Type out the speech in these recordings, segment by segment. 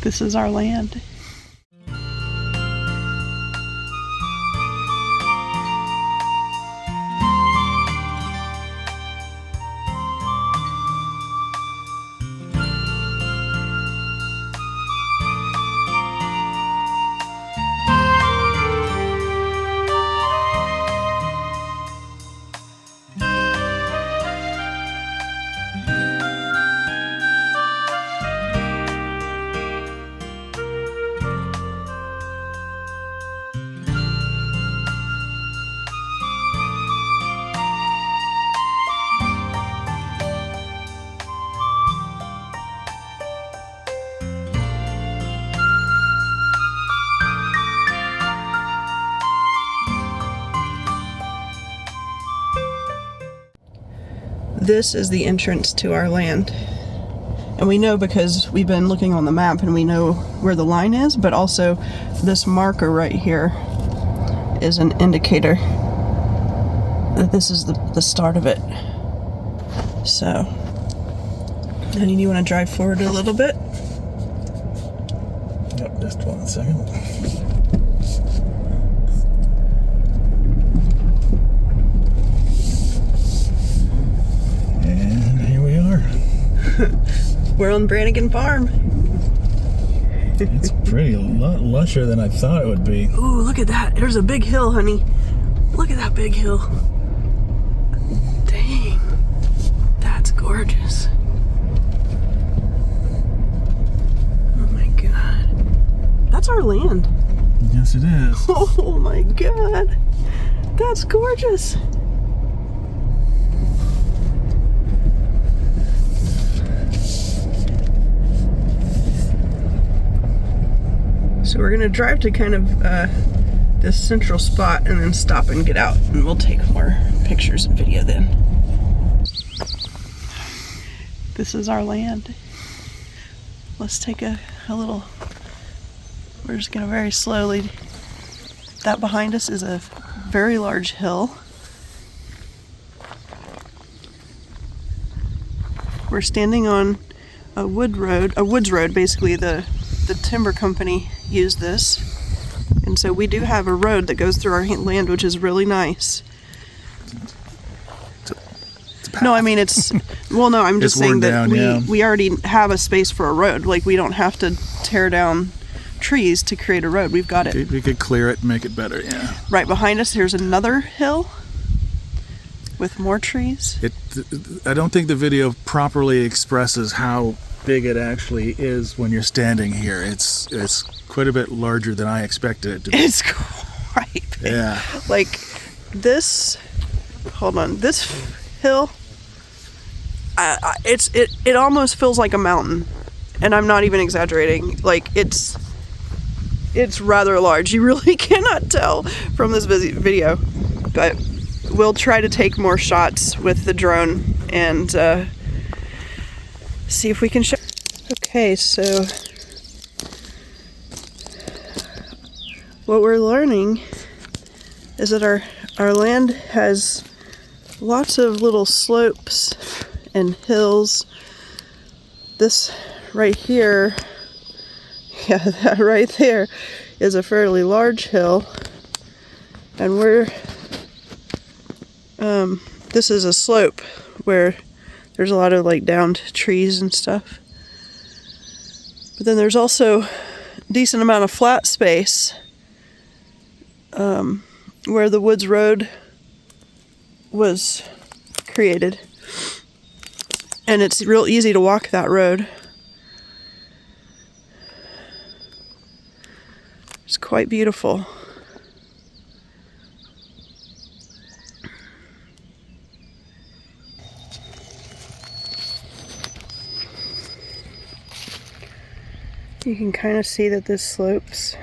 This is our land. This is the entrance to our land. And we know because we've been looking on the map and we know where the line is, but also this marker right here is an indicator that this is the start of it. So, honey, do you want to drive forward a little bit? Yep, just 1 second. We're on Brannigan Farm. It's pretty a lot lusher than I thought it would be. Ooh, look at that. There's a big hill, honey. Look at that big hill. Dang. That's gorgeous. Oh my God. That's our land. Yes, it is. Oh my God. That's gorgeous. So we're gonna drive to kind of this central spot and then stop and get out, and we'll take more pictures and video then. This is our land. Let's take a little, we're just gonna very slowly, that behind us is a very large hill. We're standing on a woods road, basically the timber company used this, and so we do have a road that goes through our land, which is really nice. No, I mean it's well, no, I'm just saying that we already have a space for a road. Like, we don't have to tear down trees to create a road. We've got it. We could clear it and make it better. Yeah. Right behind us, here's another hill with more trees. I don't think the video properly expresses how big it actually is when you're standing here. It's quite a bit larger than I expected it to be. It's quite big. Yeah. Like this, hold on, this hill, it almost feels like a mountain, and I'm not even exaggerating. Like it's rather large. You really cannot tell from this video, but we'll try to take more shots with the drone and see if we can show. Okay, so what we're learning is that our land has lots of little slopes and hills. This right here, yeah, that right there is a fairly large hill, and this is a slope where there's a lot of like downed trees and stuff. But then there's also a decent amount of flat space where the woods road was created. And it's real easy to walk that road. It's quite beautiful. You can kind of see that this slopes,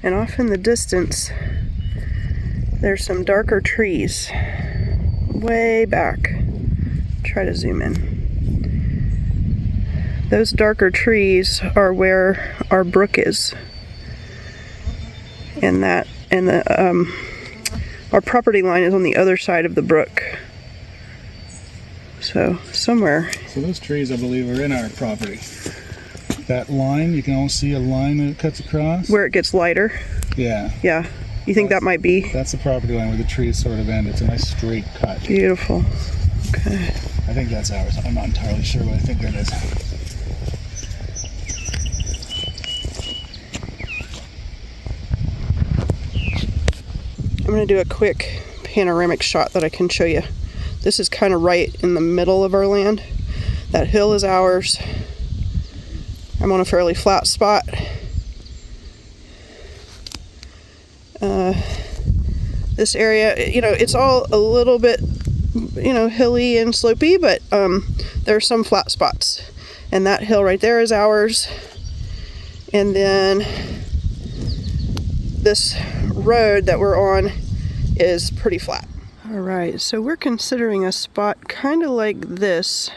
and off in the distance there's some darker trees way back. Try to zoom in. Those darker trees are where our brook is, and our property line is on the other side of the brook. So somewhere. So those trees, I believe, are in our property. that line, you can almost see a line that it cuts across. Where it gets lighter. Yeah. Yeah. You think that might be? That's the property line where the trees sort of end. It's a nice straight cut. Beautiful. Okay. I think that's ours. I'm not entirely sure, but I think that is. I'm going to do a quick panoramic shot that I can show you. This is kind of right in the middle of our land. That hill is ours. I'm on a fairly flat spot. This area, you know, it's all a little bit, you know, hilly and slopey, but there are some flat spots. And that hill right there is ours. And then this road that we're on is pretty flat. All right, so we're considering a spot kind of like this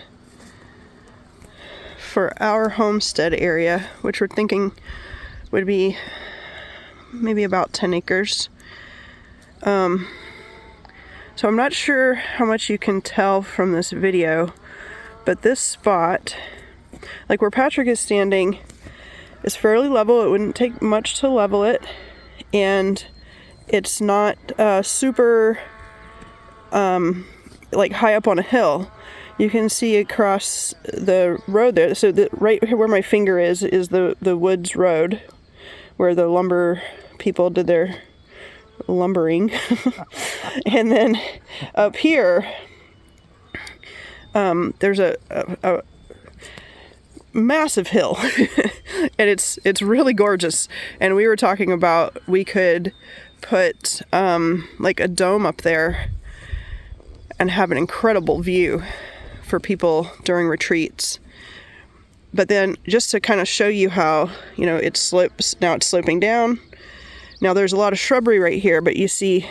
for our homestead area, which we're thinking would be maybe about 10 acres. So I'm not sure how much you can tell from this video, but this spot, like where Patrick is standing, is fairly level. It wouldn't take much to level it, and it's not super like high up on a hill. You can see across the road there. So right here where my finger is the woods road, where the lumber people did their lumbering. And then up here, there's a massive hill, and it's really gorgeous. And we were talking about we could put like a dome up there and have an incredible view for people during retreats. But then just to kind of show you how, you know, it slopes, now it's sloping down. Now there's a lot of shrubbery right here, but you see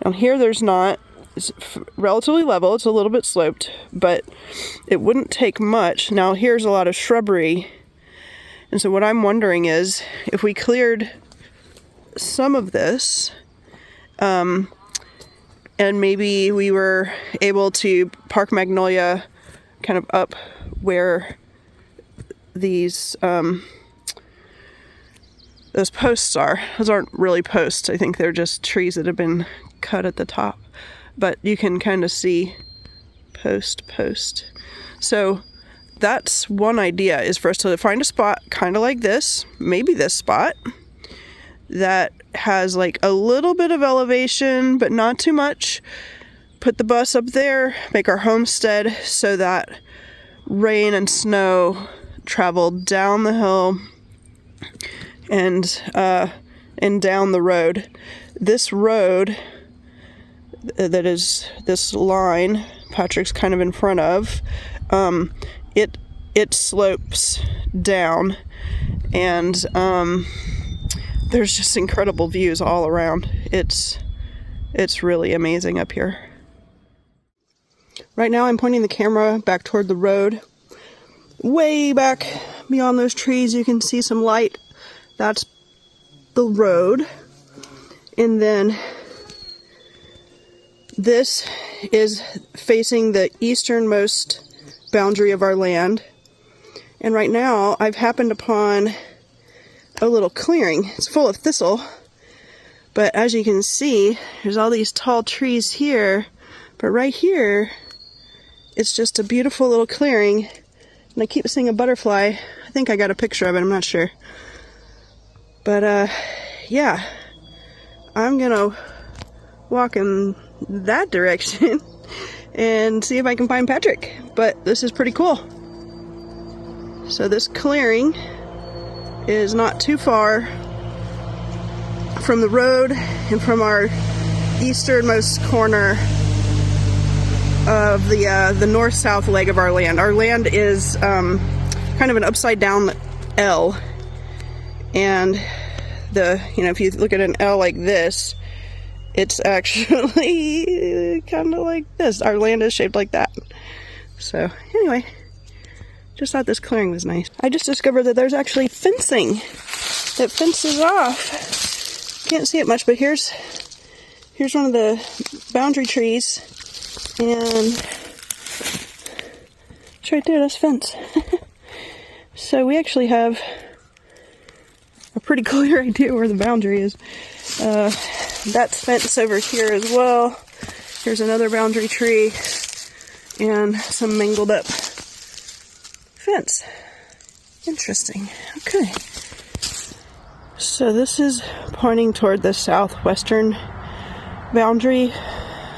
down here there's not. It's relatively level, it's a little bit sloped, but it wouldn't take much. Now here's a lot of shrubbery. And so what I'm wondering is if we cleared some of this, and maybe we were able to park Magnolia kind of up where these those posts are. Those aren't really posts. I think they're just trees that have been cut at the top. But you can kind of see post. So that's one idea, is for us to find a spot kind of like this, maybe this spot, that has like a little bit of elevation, but not too much. Put the bus up there, make our homestead so that rain and snow travel down the hill and down the road. This road that is this line Patrick's kind of in front of, it slopes down, and there's just incredible views all around. It's really amazing up here. Right now I'm pointing the camera back toward the road. Way back beyond those trees you can see some light. That's the road. And then this is facing the easternmost boundary of our land. And right now I've happened upon a little clearing. It's full of thistle, but as you can see, there's all these tall trees here, but right here it's just a beautiful little clearing. And I keep seeing a butterfly. I think I got a picture of it, I'm not sure. But yeah, I'm gonna walk in that direction and see if I can find Patrick. But this is pretty cool. So this clearing is not too far from the road and from our easternmost corner of the north-south leg of our land. Our land is kind of an upside down L, and if you look at an L like this, it's actually kind of like this. Our land is shaped like that. So anyway, just thought this clearing was nice. I just discovered that there's actually fencing that fences off. Can't see it much, but here's one of the boundary trees, and it's right there, that's fence. So we actually have a pretty clear idea where the boundary is. That's fence over here as well. Here's another boundary tree and some mangled up fence. Interesting. Okay. So this is pointing toward the southwestern boundary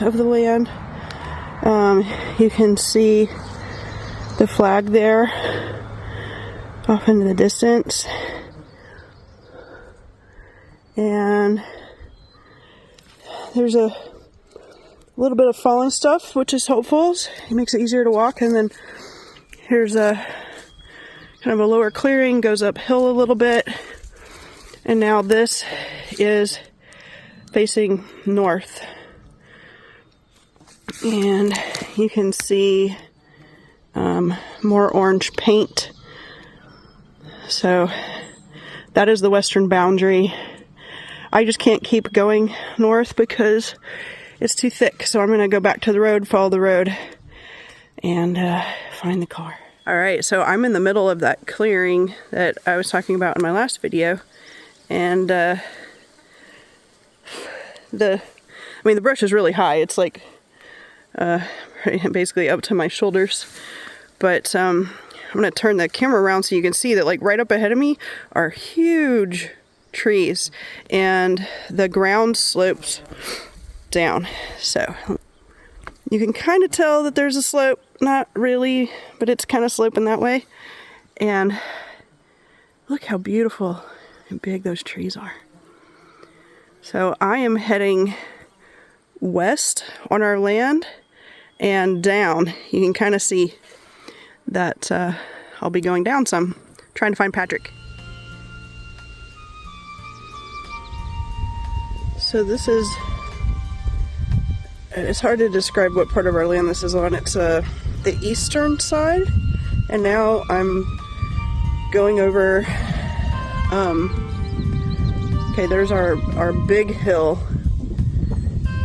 of the land. You can see the flag there off into the distance. And there's a little bit of fallen stuff, which is helpful. It makes it easier to walk. And then here's a kind of a lower clearing, goes uphill a little bit. And now this is facing north. And you can see more orange paint. So that is the western boundary. I just can't keep going north because it's too thick. So I'm going to go back to the road, follow the road, and find the car. All right, so I'm in the middle of that clearing that I was talking about in my last video. And the brush is really high. It's like basically up to my shoulders. But I'm going to turn the camera around so you can see that like right up ahead of me are huge trees. And the ground slopes down. So you can kind of tell that there's a slope. Not really, but it's kind of sloping that way. And look how beautiful and big those trees are. So I am heading west on our land and down. You can kind of see that I'll be going down some, trying to find Patrick. So this is, it's hard to describe what part of our land this is on. It's the eastern side, and now I'm going over, okay, there's our big hill,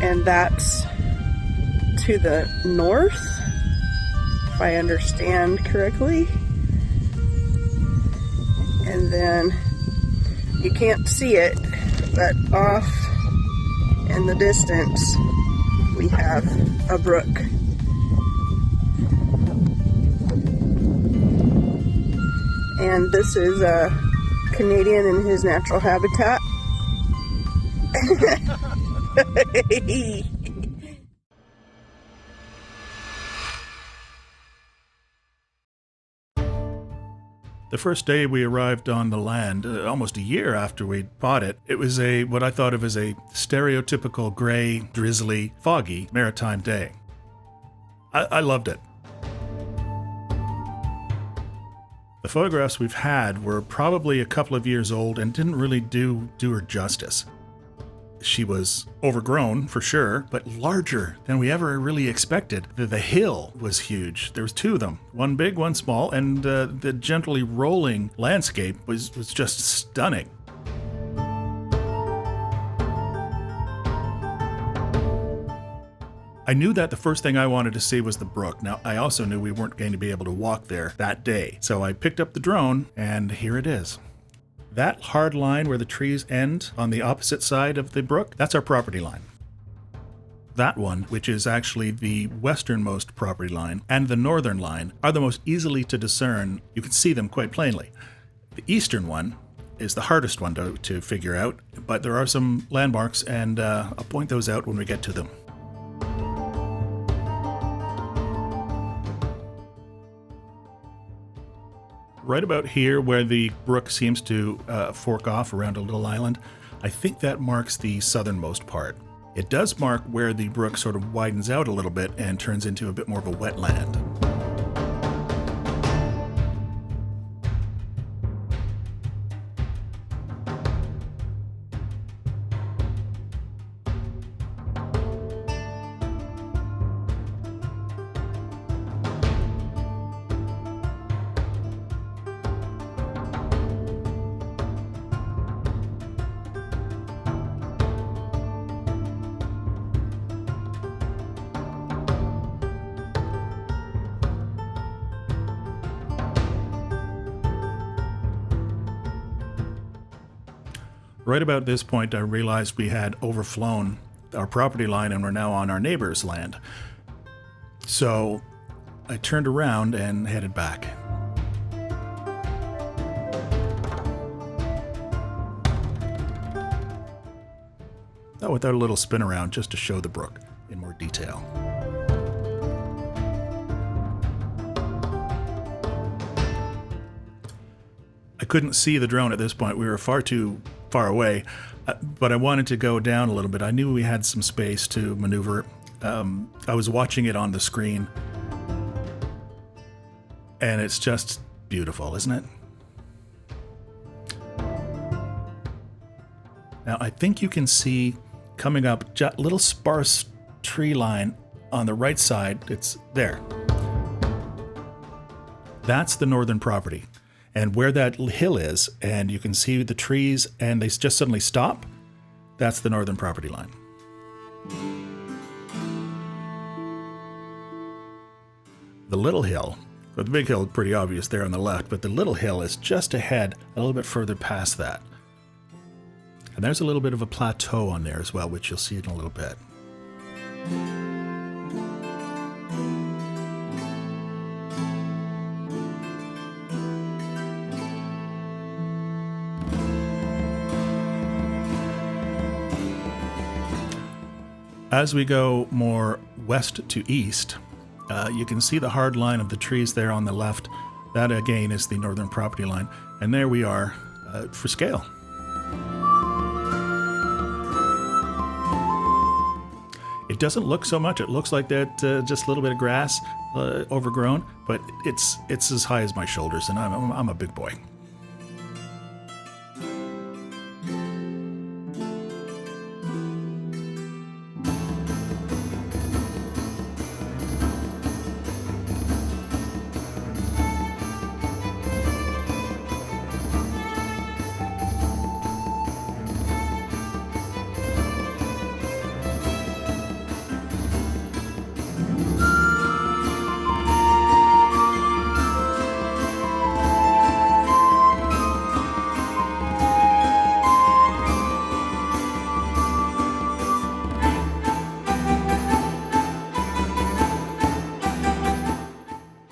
and that's to the north, if I understand correctly. And then you can't see it, but off in the distance we have a brook. And this is a Canadian in his natural habitat. The first day we arrived on the land, almost a year after we bought it, it was what I thought of as a stereotypical gray, drizzly, foggy maritime day. I loved it. The photographs we've had were probably a couple of years old and didn't really do her justice. She was overgrown, for sure, but larger than we ever really expected. The hill was huge. There was two of them, one big, one small, and the gently rolling landscape was just stunning. I knew that the first thing I wanted to see was the brook. Now, I also knew we weren't going to be able to walk there that day, so I picked up the drone, and here it is. That hard line where the trees end on the opposite side of the brook, that's our property line. That one, which is actually the westernmost property line, and the northern line are the most easily to discern. You can see them quite plainly. The eastern one is the hardest one to figure out, but there are some landmarks, and I'll point those out when we get to them. Right about here where the brook seems to fork off around a little island, I think that marks the southernmost part. It does mark where the brook sort of widens out a little bit and turns into a bit more of a wetland. Right about this point, I realized we had overflown our property line and we're now on our neighbor's land. So I turned around and headed back. Not without a little spin around just to show the brook in more detail. I couldn't see the drone at this point. We were far too far away, but I wanted to go down a little bit. I knew we had some space to maneuver. I was watching it on the screen, and it's just beautiful, isn't it? Now, I think you can see coming up a little sparse tree line on the right side. It's there. That's the northern property. And where that hill is, and you can see the trees, and they just suddenly stop, that's the northern property line. The little hill, but the big hill is pretty obvious there on the left, but the little hill is just ahead, a little bit further past that. And there's a little bit of a plateau on there as well, which you'll see in a little bit. As we go more west to east, you can see the hard line of the trees there on the left. That again is the northern property line. And there we are for scale. It doesn't look so much. It looks like that just a little bit of grass overgrown, but it's as high as my shoulders, and I'm a big boy.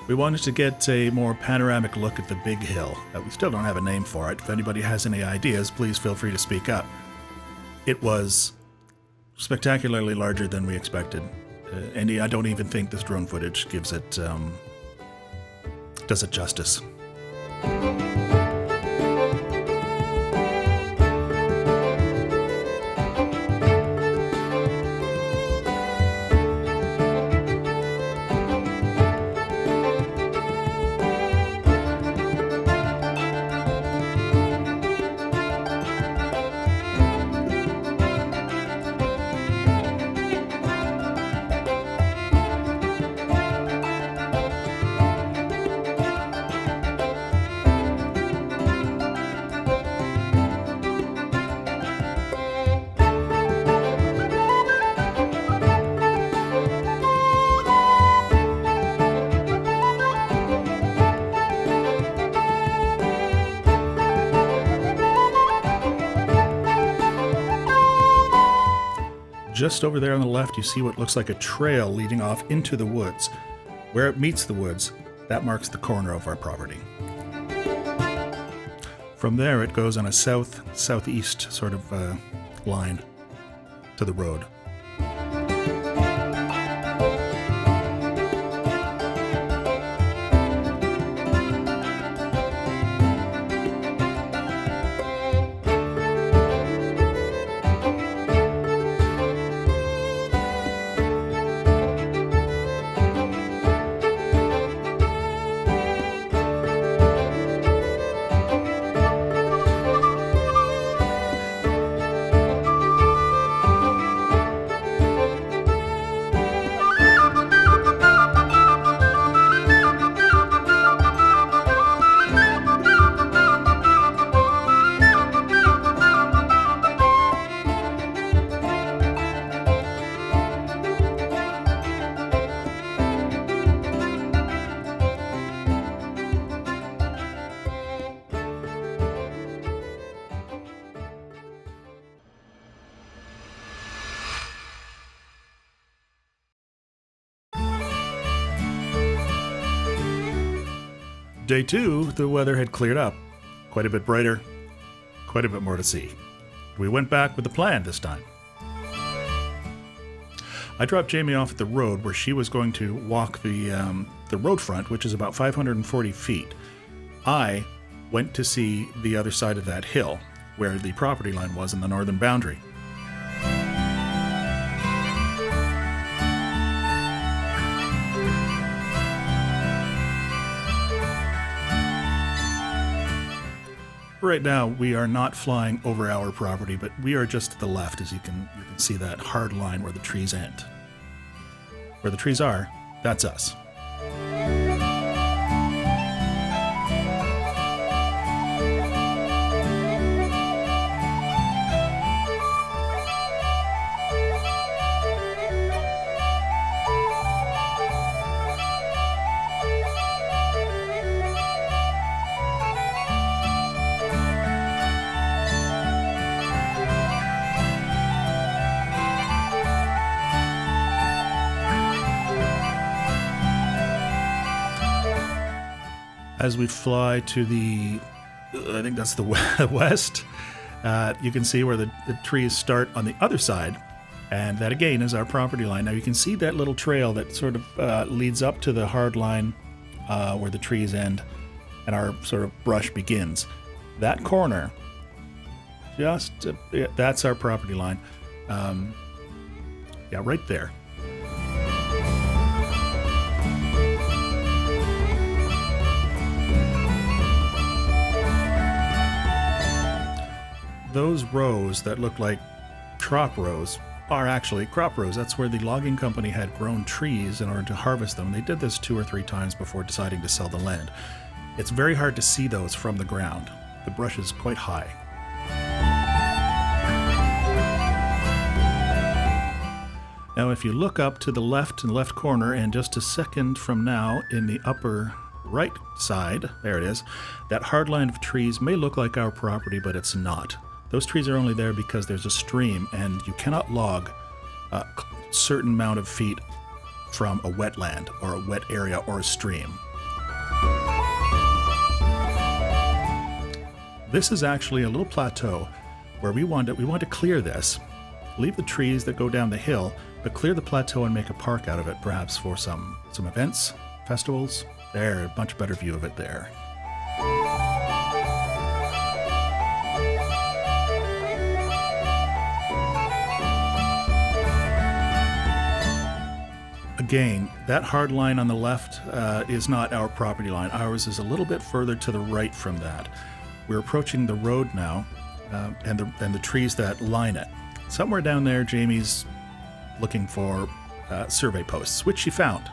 We wanted to get a more panoramic look at the big hill. We still don't have a name for it. If anybody has any ideas, please feel free to speak up. It was spectacularly larger than we expected. And I don't even think this drone footage gives it, does it justice. Just over there on the left, you see what looks like a trail leading off into the woods. Where it meets the woods, that marks the corner of our property. From there, it goes on a southeast sort of line to the road. Day 2, the weather had cleared up. Quite a bit brighter, quite a bit more to see. We went back with the plan this time. I dropped Jamie off at the road where she was going to walk the road front, which is about 540 feet. I went to see the other side of that hill, where the property line was in the northern boundary. Right now, we are not flying over our property, but we are just to the left, as you can see that hard line where the trees end. Where the trees are, that's us. As we fly to the, I think that's the west, you can see where the trees start on the other side, and that again is our property line. Now you can see that little trail that sort of leads up to the hard line where the trees end and our sort of brush begins. That corner, that's our property line. Yeah, right there. Those rows that look like crop rows are actually crop rows. That's where the logging company had grown trees in order to harvest them. They did this 2 or 3 times before deciding to sell the land. It's very hard to see those from the ground. The brush is quite high. Now if you look up to the left in the left corner, and just a second from now in the upper right side, there it is, that hard line of trees may look like our property, but it's not. Those trees are only there because there's a stream, and you cannot log a certain amount of feet from a wetland or a wet area or a stream. This is actually a little plateau where we want to clear this, leave the trees that go down the hill, but clear the plateau and make a park out of it, perhaps for some events, festivals. There, a much better view of it there. Again, that hard line on the left is not our property line. Ours is a little bit further to the right from that. We're approaching the road now, and the trees that line it. Somewhere down there, Jamie's looking for survey posts, which she found.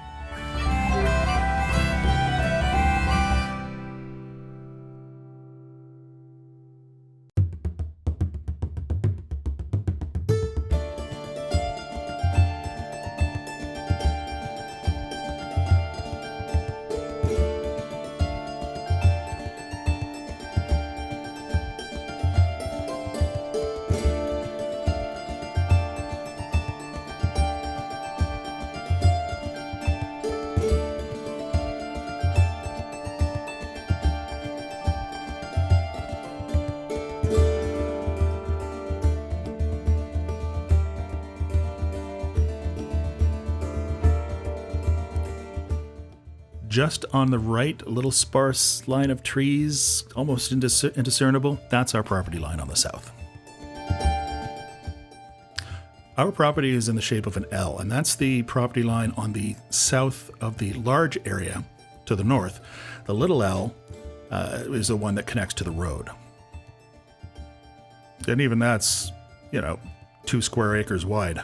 Just on the right, a little sparse line of trees, almost indiscernible. That's our property line on the south. Our property is in the shape of an L, and that's the property line on the south of the large area to the north. The little L is the one that connects to the road. And even that's, 2 square acres wide.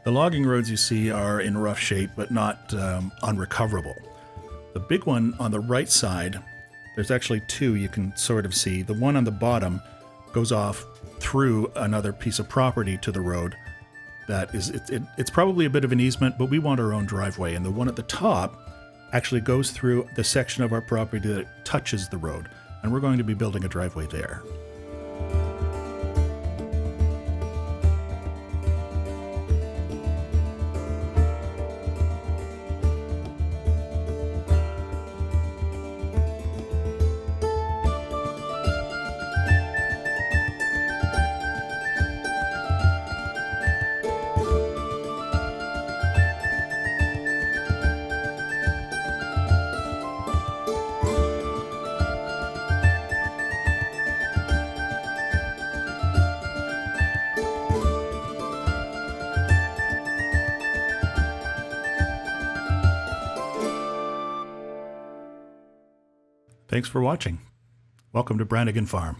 The logging roads you see are in rough shape, but not unrecoverable. The big one on the right side, there's actually 2 you can sort of see. The one on the bottom goes off through another piece of property to the road. that is, it's probably a bit of an easement, but we want our own driveway. And the one at the top actually goes through the section of our property that touches the road. And we're going to be building a driveway there. Thanks for watching. Welcome to Brannigan Farm.